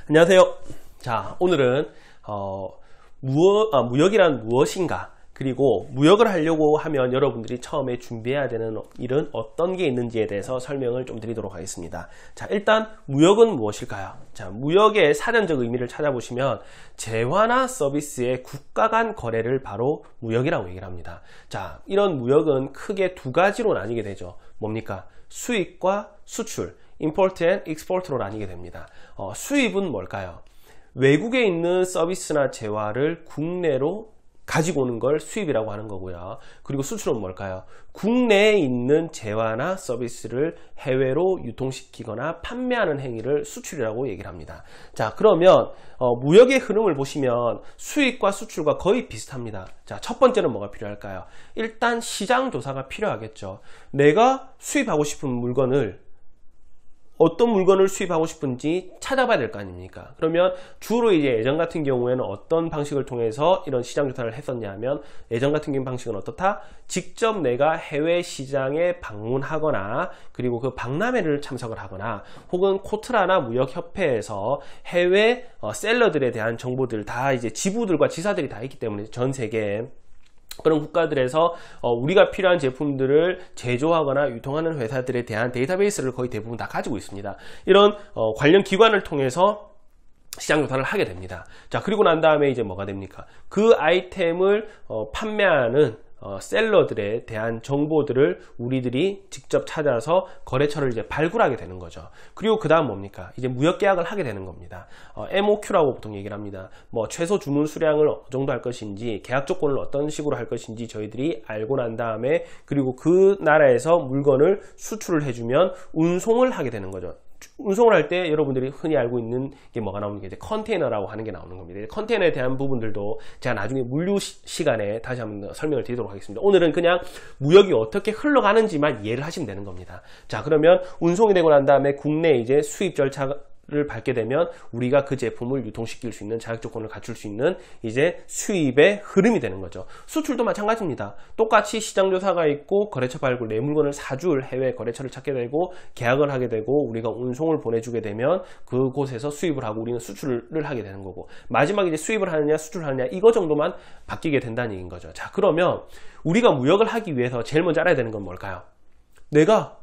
안녕하세요. 자, 오늘은 무역이란 무엇인가, 그리고 무역을 하려고 하면 여러분들이 처음에 준비해야 되는 일은 어떤 게 있는지에 대해서 설명을 좀 드리도록 하겠습니다. 자, 일단 무역은 무엇일까요? 자, 무역의 사전적 의미를 찾아보시면 재화나 서비스의 국가 간 거래를 바로 무역이라고 얘기를 합니다. 자, 이런 무역은 크게 두 가지로 나뉘게 되죠. 뭡니까? 수입과 수출, 임포트 앤 익스포트로 나뉘게 됩니다. 수입은 뭘까요? 외국에 있는 서비스나 재화를 국내로 가지고 오는 걸 수입이라고 하는 거고요. 그리고 수출은 뭘까요? 국내에 있는 재화나 서비스를 해외로 유통시키거나 판매하는 행위를 수출이라고 얘기를 합니다. 자, 그러면 무역의 흐름을 보시면 수입과 수출과 거의 비슷합니다. 자, 첫 번째는 뭐가 필요할까요? 일단 시장 조사가 필요하겠죠. 내가 수입하고 싶은 물건을, 어떤 물건을 수입하고 싶은지 찾아봐야 될 거 아닙니까? 그러면 주로 이제 예전 같은 경우에는 어떤 방식을 통해서 이런 시장 조사를 했었냐 하면, 예전 같은 경우 방식은 어떻다? 직접 내가 해외 시장에 방문하거나, 그리고 그 박람회를 참석을 하거나, 혹은 코트라나 무역협회에서 해외 셀러들에 대한 정보들, 다 이제 지부들과 지사들이 다 있기 때문에 전 세계에 그런 국가들에서 우리가 필요한 제품들을 제조하거나 유통하는 회사들에 대한 데이터베이스를 거의 대부분 다 가지고 있습니다. 이런 관련 기관을 통해서 시장 조사를 하게 됩니다. 자, 그리고 난 다음에 이제 뭐가 됩니까? 그 아이템을 판매하는 셀러들에 대한 정보들을 우리들이 직접 찾아서 거래처를 이제 발굴하게 되는 거죠. 그리고 그 다음 뭡니까? 이제 무역 계약을 하게 되는 겁니다. MOQ라고 보통 얘기를 합니다. 뭐 최소 주문 수량을 어느 정도 할 것인지, 계약 조건을 어떤 식으로 할 것인지 저희들이 알고 난 다음에, 그리고 그 나라에서 물건을 수출을 해주면 운송을 하게 되는 거죠. 운송을 할 때 여러분들이 흔히 알고 있는 게 뭐가 나오는 게 이제 컨테이너라고 하는 게 나오는 겁니다. 컨테이너에 대한 부분들도 제가 나중에 물류 시간에 다시 한번 설명을 드리도록 하겠습니다. 오늘은 그냥 무역이 어떻게 흘러가는지만 이해를 하시면 되는 겁니다. 자, 그러면 운송이 되고 난 다음에 국내 이제 수입 절차를 밟게 되면 우리가 그 제품을 유통시킬 수 있는 자격 조건을 갖출 수 있는 이제 수입의 흐름이 되는 거죠. 수출도 마찬가지입니다. 똑같이 시장 조사가 있고 거래처 발굴, 내 물건을 사줄 해외 거래처를 찾게 되고 계약을 하게 되고 우리가 운송을 보내주게 되면 그곳에서 수입을 하고 우리는 수출을 하게 되는 거고, 마지막에 이제 수입을 하느냐 수출을 하느냐 이거 정도만 바뀌게 된다는 얘기인 거죠. 자, 그러면 우리가 무역을 하기 위해서 제일 먼저 알아야 되는 건 뭘까요? 내가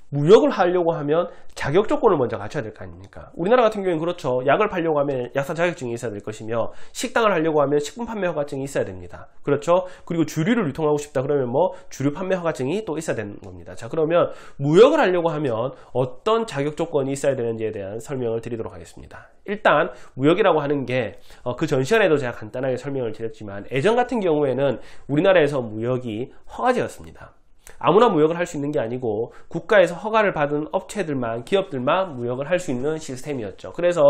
무역을 하려고 하면 자격 조건을 먼저 갖춰야 될 거 아닙니까? 우리나라 같은 경우에는 그렇죠. 약을 팔려고 하면 약사 자격증이 있어야 될 것이며, 식당을 하려고 하면 식품 판매 허가증이 있어야 됩니다. 그렇죠? 그리고 주류를 유통하고 싶다 그러면 뭐 주류 판매 허가증이 또 있어야 되는 겁니다. 자, 그러면 무역을 하려고 하면 어떤 자격 조건이 있어야 되는지에 대한 설명을 드리도록 하겠습니다. 일단 무역이라고 하는 게 그 전 시간에도 제가 간단하게 설명을 드렸지만, 예전 같은 경우에는 우리나라에서 무역이 허가제였습니다. 아무나 무역을 할 수 있는 게 아니고 국가에서 허가를 받은 업체들만, 기업들만 무역을 할 수 있는 시스템이었죠. 그래서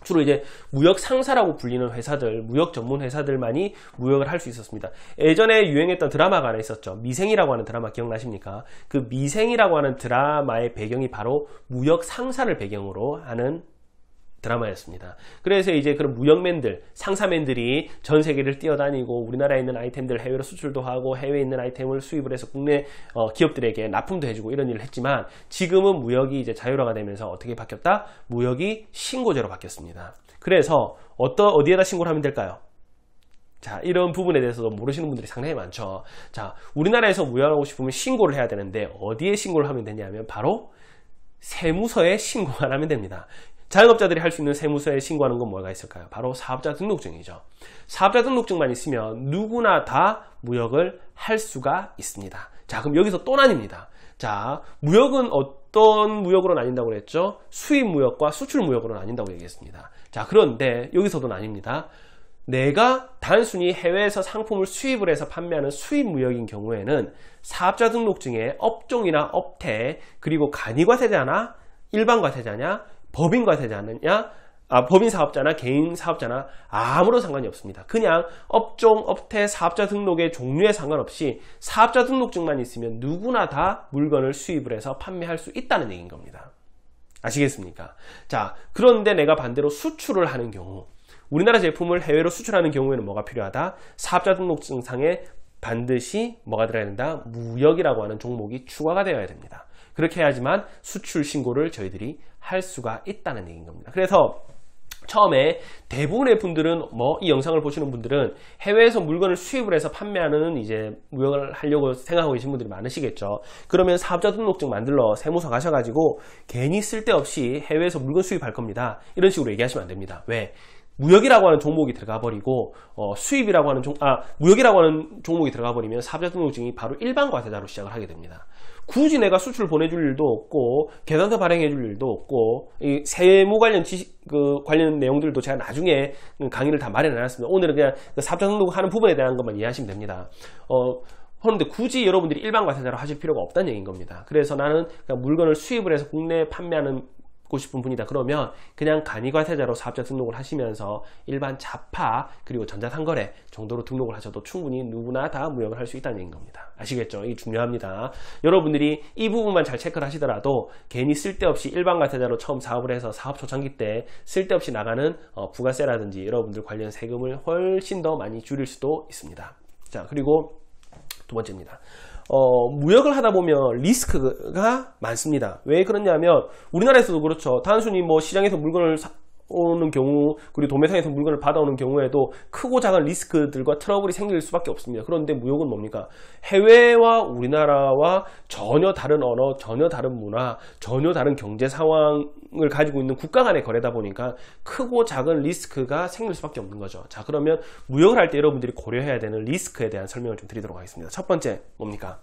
주로 이제 무역 상사라고 불리는 회사들, 무역 전문 회사들만이 무역을 할 수 있었습니다. 예전에 유행했던 드라마가 하나 있었죠. 미생이라고 하는 드라마 기억나십니까? 그 미생이라고 하는 드라마의 배경이 바로 무역 상사를 배경으로 하는 드라마였습니다. 그래서 이제 그런 무역맨들, 상사맨들이 전 세계를 뛰어다니고 우리나라에 있는 아이템들 해외로 수출도 하고 해외에 있는 아이템을 수입을 해서 국내 기업들에게 납품도 해주고 이런 일을 했지만, 지금은 무역이 이제 자율화가 되면서 어떻게 바뀌었다? 무역이 신고제로 바뀌었습니다. 그래서 어디에다 신고를 하면 될까요? 자, 이런 부분에 대해서도 모르시는 분들이 상당히 많죠. 자, 우리나라에서 무역하고 싶으면 신고를 해야 되는데 어디에 신고를 하면 되냐면 바로 세무서에 신고만 하면 됩니다. 자영업자들이 할 수 있는 세무서에 신고하는 건 뭐가 있을까요? 바로 사업자 등록증이죠. 사업자 등록증만 있으면 누구나 다 무역을 할 수가 있습니다. 자, 그럼 여기서 또 나뉩니다. 자, 무역은 어떤 무역으로 나뉜다고 그랬죠? 수입 무역과 수출 무역으로 나뉜다고 얘기했습니다. 자, 그런데 여기서도 나뉩니다. 내가 단순히 해외에서 상품을 수입을 해서 판매하는 수입 무역인 경우에는 사업자 등록증에 업종이나 업태, 그리고 간이과세자나 일반과세자냐, 법인과세자느냐, 법인 사업자나 개인 사업자나 아무런 상관이 없습니다. 그냥 업종, 업태, 사업자 등록의 종류에 상관없이 사업자 등록증만 있으면 누구나 다 물건을 수입을 해서 판매할 수 있다는 얘기인 겁니다. 아시겠습니까? 자, 그런데 내가 반대로 수출을 하는 경우, 우리나라 제품을 해외로 수출하는 경우에는 뭐가 필요하다? 사업자 등록증상에 반드시 뭐가 들어야 된다? 무역이라고 하는 종목이 추가가 되어야 됩니다. 그렇게 해야지만 수출 신고를 저희들이 할 수가 있다는 얘기인 겁니다. 그래서 처음에 대부분의 분들은 이 영상을 보시는 분들은 해외에서 물건을 수입을 해서 판매하는 이제 무역을 하려고 생각하고 계신 분들이 많으시겠죠. 그러면 사업자 등록증 만들러 세무서 가셔가지고 괜히 쓸데없이 해외에서 물건 수입할 겁니다. 이런 식으로 얘기하시면 안 됩니다. 왜? 무역이라고 하는 종목이 들어가 버리고 수입이라고 하는 무역이라고 하는 종목이 들어가 버리면 사업자 등록증이 바로 일반 과세자로 시작을 하게 됩니다. 굳이 내가 수출 보내줄 일도 없고 계산서 발행해 줄 일도 없고 이 세무 관련 지식 관련 내용들도 제가 나중에 강의를 다 마련해 놨습니다. 오늘은 그냥 사업자 등록하는 부분에 대한 것만 이해하시면 됩니다. 그런데 굳이 여러분들이 일반 과세자로 하실 필요가 없다는 얘기인 겁니다. 그래서 나는 그냥 물건을 수입을 해서 국내에 판매하는 싶은 분이다 그러면 그냥 간이과세자로 사업자 등록을 하시면서 일반 자파 그리고 전자상거래 정도로 등록을 하셔도 충분히 누구나 다 무역을 할 수 있다는 얘기인 겁니다. 아시겠죠? 이게 중요합니다. 여러분들이 이 부분만 잘 체크를 하시더라도 괜히 쓸데없이 일반 과세자로 처음 사업을 해서 사업 초창기 때 쓸데없이 나가는 부가세라든지 여러분들 관련 세금을 훨씬 더 많이 줄일 수도 있습니다. 자, 그리고 두 번째입니다. 무역을 하다 보면 리스크가 많습니다. 왜 그러냐면 우리나라에서도 그렇죠. 단순히 시장에서 물건을 오는 경우 그리고 도매상에서 물건을 받아오는 경우에도 크고 작은 리스크들과 트러블이 생길 수밖에 없습니다. 그런데 무역은 뭡니까? 해외와 우리나라와 전혀 다른 언어, 전혀 다른 문화, 전혀 다른 경제 상황을 가지고 있는 국가 간의 거래다 보니까 크고 작은 리스크가 생길 수밖에 없는 거죠. 자, 그러면 무역을 할 때 여러분들이 고려해야 되는 리스크에 대한 설명을 좀 드리도록 하겠습니다. 첫 번째 뭡니까?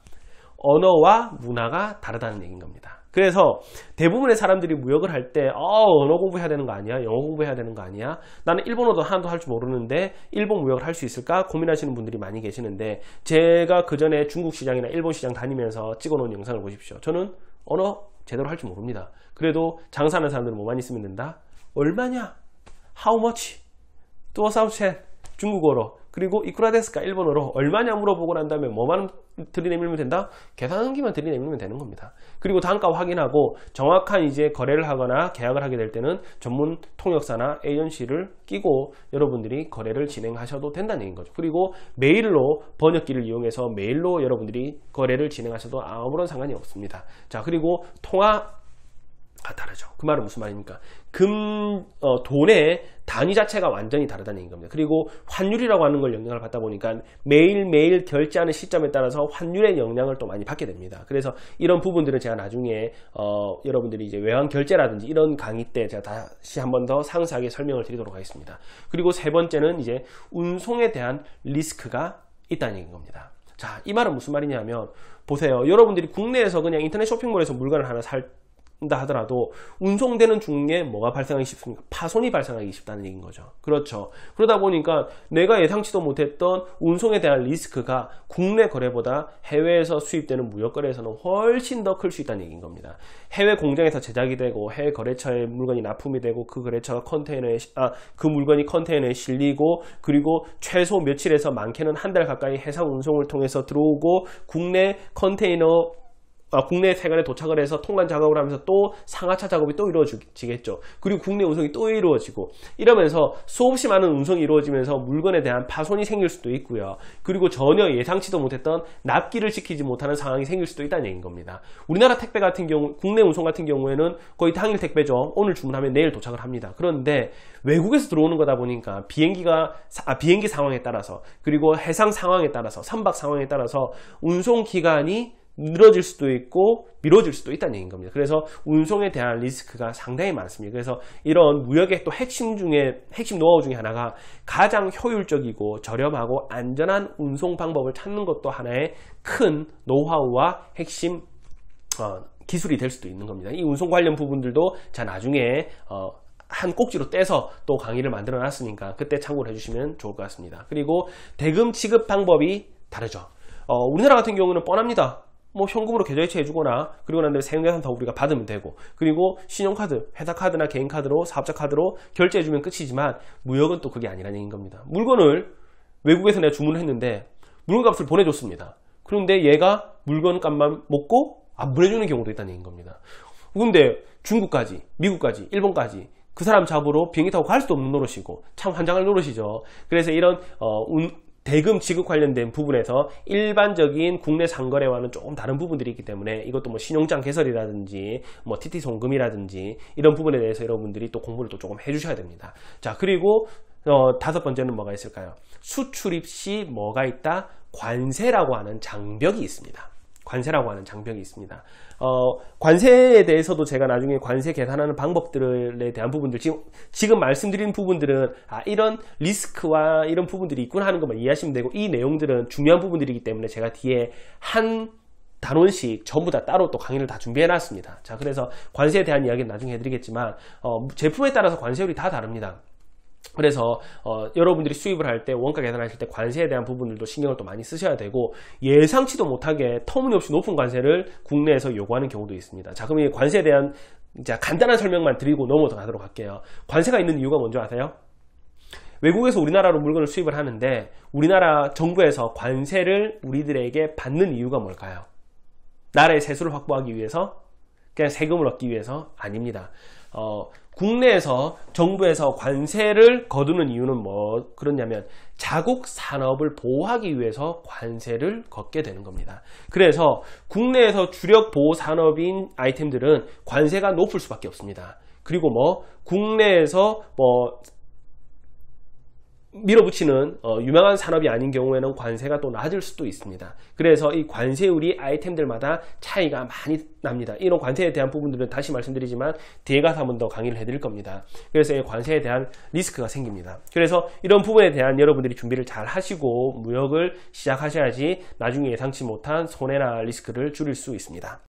언어와 문화가 다르다는 얘기인 겁니다. 그래서 대부분의 사람들이 무역을 할 때 언어 공부해야 되는 거 아니야? 영어 공부해야 되는 거 아니야? 나는 일본어도 하나도 할 줄 모르는데 일본 무역을 할 수 있을까? 고민하시는 분들이 많이 계시는데 제가 그 전에 중국 시장이나 일본 시장 다니면서 찍어놓은 영상을 보십시오. 저는 언어 제대로 할 줄 모릅니다. 그래도 장사하는 사람들은 뭐만 있으면 된다? 얼마냐? How much? 또사우첸 중국어로 그리고 이쿠라데스까 일본어로 얼마냐 물어보고 난 다음에 뭐만 들이내밀면 된다? 계산기만 들이내밀면 되는 겁니다. 그리고 단가 확인하고 정확한 이제 거래를 하거나 계약을 하게 될 때는 전문 통역사나 에이전시를 끼고 여러분들이 거래를 진행하셔도 된다는 얘기인 거죠. 그리고 메일로 번역기를 이용해서 메일로 여러분들이 거래를 진행하셔도 아무런 상관이 없습니다. 자, 그리고 통화 다르죠. 그 말은 무슨 말입니까? 돈의 단위 자체가 완전히 다르다는 얘기인 겁니다. 그리고 환율이라고 하는 걸 영향을 받다 보니까 매일매일 결제하는 시점에 따라서 환율의 영향을 또 많이 받게 됩니다. 그래서 이런 부분들은 제가 나중에 여러분들이 이제 외환 결제라든지 이런 강의 때 제가 다시 한번 더 상세하게 설명을 드리도록 하겠습니다. 그리고 세 번째는 이제 운송에 대한 리스크가 있다는 얘기인 겁니다. 자, 이 말은 무슨 말이냐면 보세요. 여러분들이 국내에서 그냥 인터넷 쇼핑몰에서 물건을 하나 산다 하더라도 운송되는 중에 뭐가 발생하기 쉽습니까? 파손이 발생하기 쉽다는 얘기인 거죠. 그렇죠. 그러다 보니까 내가 예상치도 못했던 운송에 대한 리스크가 국내 거래보다 해외에서 수입되는 무역 거래에서는 훨씬 더 클 수 있다는 얘기인 겁니다. 해외 공장에서 제작이 되고 해외 거래처에 물건이 납품이 되고 그 거래처가 그 물건이 컨테이너에 실리고 그리고 최소 며칠에서 많게는 한 달 가까이 해상 운송을 통해서 들어오고 국내 세관에 도착을 해서 통관 작업을 하면서 또 상하차 작업이 또 이루어지겠죠. 그리고 국내 운송이 또 이루어지고 이러면서 수없이 많은 운송이 이루어지면서 물건에 대한 파손이 생길 수도 있고요. 그리고 전혀 예상치도 못했던 납기를 지키지 못하는 상황이 생길 수도 있다는 얘기인 겁니다. 우리나라 택배 같은 경우, 국내 운송 같은 경우에는 거의 당일 택배죠. 오늘 주문하면 내일 도착을 합니다. 그런데 외국에서 들어오는 거다 보니까 비행기 상황에 따라서 그리고 해상 상황에 따라서 선박 상황에 따라서 운송 기간이 늘어질 수도 있고 미뤄질 수도 있다는 얘기인 겁니다. 그래서 운송에 대한 리스크가 상당히 많습니다. 그래서 이런 무역의 또 핵심 노하우 중에 하나가 가장 효율적이고 저렴하고 안전한 운송 방법을 찾는 것도 하나의 큰 노하우와 핵심 기술이 될 수도 있는 겁니다. 이 운송 관련 부분들도 자 나중에 한 꼭지로 떼서 또 강의를 만들어 놨으니까 그때 참고를 해주시면 좋을 것 같습니다. 그리고 대금 지급 방법이 다르죠. 우리나라 같은 경우는 뻔합니다. 현금으로 계좌이체 해주거나 그리고 난 다음에 세금계산 다 우리가 받으면 되고 그리고 신용카드, 회사카드나 개인카드로 사업자카드로 결제해주면 끝이지만 무역은 또 그게 아니라는 얘기인 겁니다. 물건을 외국에서 내가 주문을 했는데 물건값을 보내줬습니다. 그런데 얘가 물건값만 먹고 안 보내주는 경우도 있다는 얘기인 겁니다. 근데 중국까지, 미국까지, 일본까지 그 사람 잡으러 비행기 타고 갈 수도 없는 노릇이고 참 환장할 노릇이죠. 그래서 이런 대금 지급 관련된 부분에서 일반적인 국내 상거래와는 조금 다른 부분들이 있기 때문에 이것도 뭐 신용장 개설이라든지 뭐 TT 송금이라든지 이런 부분에 대해서 여러분들이 또 공부를 또 조금 해주셔야 됩니다. 자, 그리고 다섯 번째는 뭐가 있을까요? 수출입 시 뭐가 있다? 관세라고 하는 장벽이 있습니다. 관세라고 하는 장벽이 있습니다. 관세에 대해서도 제가 나중에 관세 계산하는 방법들에 대한 부분들, 지금 말씀드린 부분들은 이런 리스크와 이런 부분들이 있구나 하는 것만 이해하시면 되고, 이 내용들은 중요한 부분들이기 때문에 제가 뒤에 한 단원씩 전부 다 따로 또 강의를 다 준비해 놨습니다. 자, 그래서 관세에 대한 이야기는 나중에 해드리겠지만 제품에 따라서 관세율이 다 다릅니다. 그래서 여러분들이 수입을 할 때, 원가 계산하실 때 관세에 대한 부분들도 신경을 또 많이 쓰셔야 되고, 예상치도 못하게 터무니없이 높은 관세를 국내에서 요구하는 경우도 있습니다. 자, 그럼 이 관세에 대한 이제 간단한 설명만 드리고 넘어가도록 할게요. 관세가 있는 이유가 뭔지 아세요? 외국에서 우리나라로 물건을 수입을 하는데 우리나라 정부에서 관세를 우리들에게 받는 이유가 뭘까요? 나라의 세수를 확보하기 위해서? 그냥 세금을 얻기 위해서? 아닙니다. 국내에서 정부에서 관세를 거두는 이유는 뭐 그러냐면 자국 산업을 보호하기 위해서 관세를 걷게 되는 겁니다. 그래서 국내에서 주력 보호 산업인 아이템들은 관세가 높을 수밖에 없습니다. 그리고 뭐 국내에서 뭐 밀어붙이는 유명한 산업이 아닌 경우에는 관세가 또 낮을 수도 있습니다. 그래서 이 관세율이 아이템들마다 차이가 많이 납니다. 이런 관세에 대한 부분들은 다시 말씀드리지만 뒤에 가서 한 번 더 강의를 해드릴 겁니다. 그래서 이 관세에 대한 리스크가 생깁니다. 그래서 이런 부분에 대한 여러분들이 준비를 잘 하시고 무역을 시작하셔야지 나중에 예상치 못한 손해나 리스크를 줄일 수 있습니다.